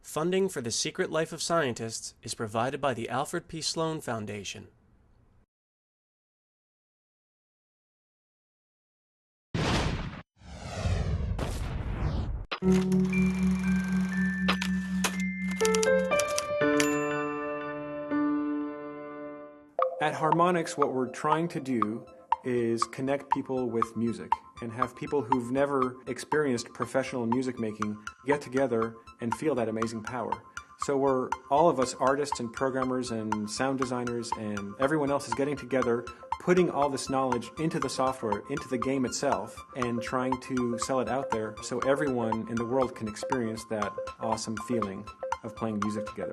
Funding for The Secret Life of Scientists is provided by the Alfred P. Sloan Foundation. At Harmonics, what we're trying to do is connect people with music and have people who've never experienced professional music making get together and feel that amazing power. So all of us artists and programmers and sound designers and everyone else is getting together, putting all this knowledge into the software, into the game itself, and trying to sell it out there so everyone in the world can experience that awesome feeling of playing music together.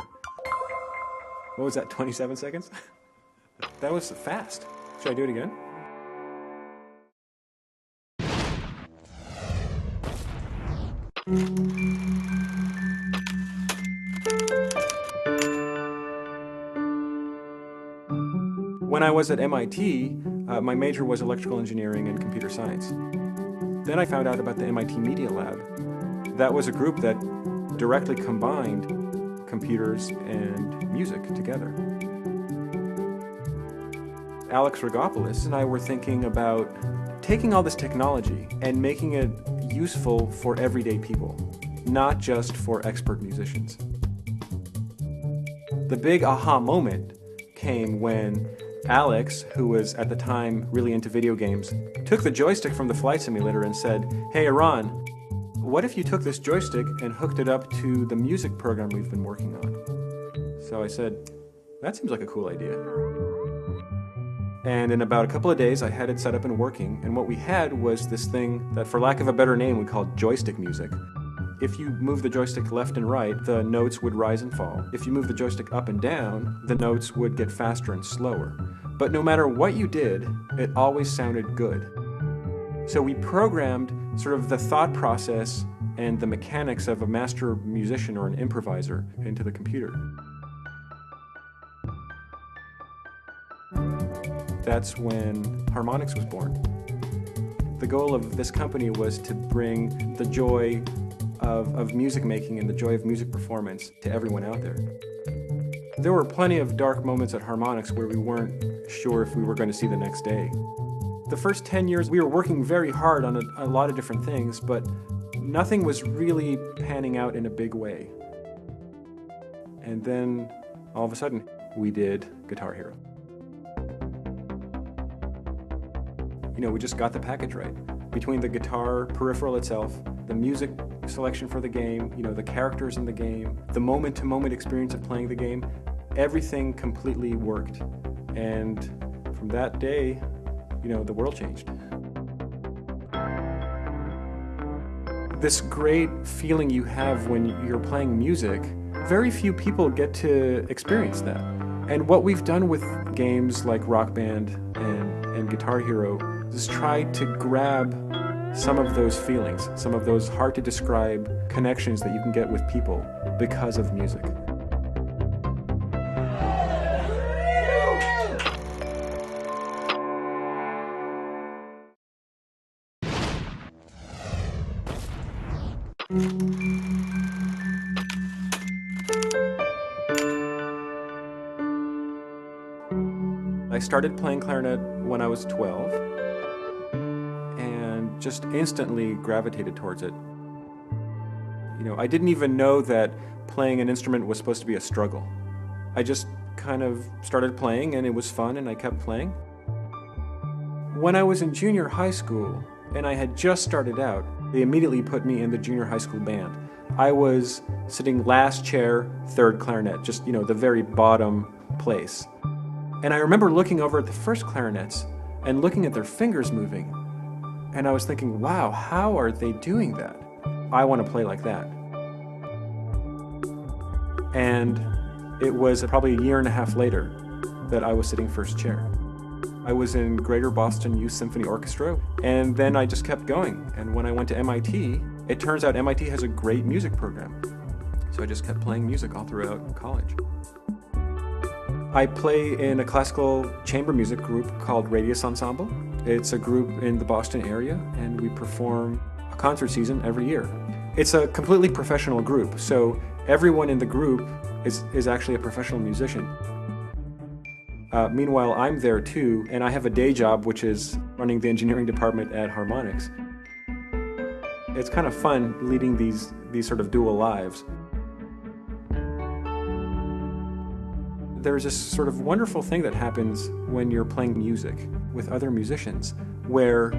What was that, 27 seconds? That was fast. Should I do it again? When I was at MIT, my major was electrical engineering and computer science. Then I found out about the MIT Media Lab. That was a group that directly combined computers and music together. Alex Rogopoulos and I were thinking about taking all this technology and making it useful for everyday people, not just for expert musicians. The big aha moment came when Alex, who was at the time really into video games, took the joystick from the flight simulator and said, "Hey Iran, what if you took this joystick and hooked it up to the music program we've been working on?" So I said, "That seems like a cool idea." And in about a couple of days, I had it set up and working, and what we had was this thing that, for lack of a better name, we called joystick music. If you move the joystick left and right, the notes would rise and fall. If you move the joystick up and down, the notes would get faster and slower. But no matter what you did, it always sounded good. So we programmed sort of the thought process and the mechanics of a master musician or an improviser into the computer. That's when Harmonics was born. The goal of this company was to bring the joy of music making and the joy of music performance to everyone out there. There were plenty of dark moments at Harmonics where we weren't sure if we were going to see the next day. The first 10 years we were working very hard on a lot of different things, but nothing was really panning out in a big way. And then all of a sudden we did Guitar Hero. We just got the package right. Between the guitar peripheral itself, the music selection for the game, the characters in the game, the moment-to-moment experience of playing the game, everything completely worked. And from that day, the world changed. This great feeling you have when you're playing music, very few people get to experience that. And what we've done with games like Rock Band and Guitar Hero is try to grab some of those feelings, some of those hard-to-describe connections that you can get with people because of music. I started playing clarinet when I was 12 and just instantly gravitated towards it. I didn't even know that playing an instrument was supposed to be a struggle. I just kind of started playing and it was fun and I kept playing. When I was in junior high school and I had just started out, they immediately put me in the junior high school band. I was sitting last chair, third clarinet, just the very bottom place. And I remember looking over at the first clarinets and looking at their fingers moving. And I was thinking, wow, how are they doing that? I want to play like that. And it was probably a year and a half later that I was sitting first chair. I was in Greater Boston Youth Symphony Orchestra, and then I just kept going. And when I went to MIT, it turns out MIT has a great music program. So I just kept playing music all throughout college. I play in a classical chamber music group called Radius Ensemble. It's a group in the Boston area, and we perform a concert season every year. It's a completely professional group, so everyone in the group is actually a professional musician. Meanwhile, I'm there too, and I have a day job, which is running the engineering department at Harmonix. It's kind of fun leading these sort of dual lives. There's this sort of wonderful thing that happens when you're playing music with other musicians, where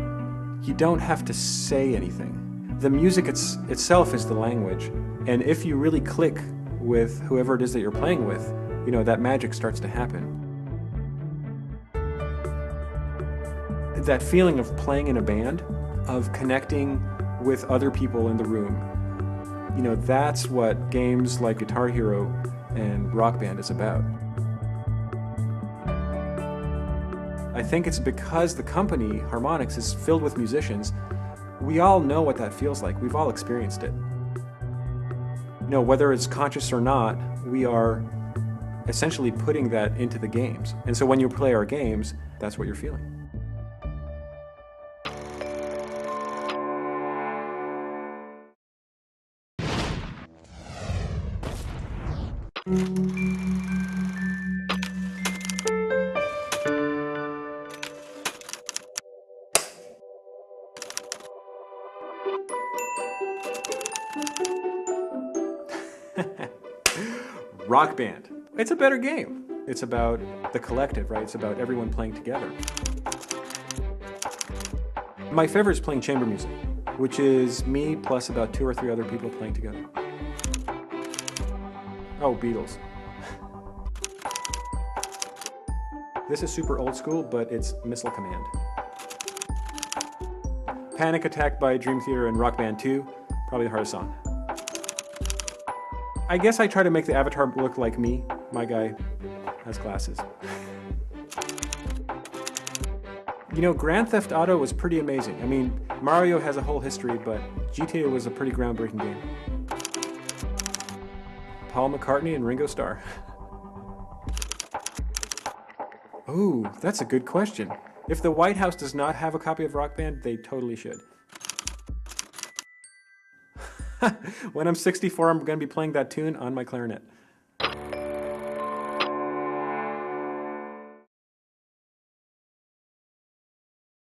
you don't have to say anything. The music itself is the language, and if you really click with whoever it is that you're playing with, you know, that magic starts to happen. That feeling of playing in a band, of connecting with other people in the room, you know, that's what games like Guitar Hero and Rock Band is about. I think it's because the company, Harmonix, is filled with musicians. We all know what that feels like. We've all experienced it. You know, whether it's conscious or not, we are essentially putting that into the games. And so when you play our games, that's what you're feeling. Rock Band. It's a better game. It's about the collective, right? It's about everyone playing together. My favorite is playing chamber music, which is me plus about 2 or 3 other people playing together. Oh, Beatles. This is super old school, but it's Missile Command. Panic Attack by Dream Theater and Rock Band 2, probably the hardest song. I guess I try to make the avatar look like me. My guy has glasses. You know, Grand Theft Auto was pretty amazing. I mean, Mario has a whole history, but GTA was a pretty groundbreaking game. Paul McCartney and Ringo Starr. Ooh, that's a good question. If the White House does not have a copy of Rock Band, they totally should. When I'm 64, I'm going to be playing that tune on my clarinet.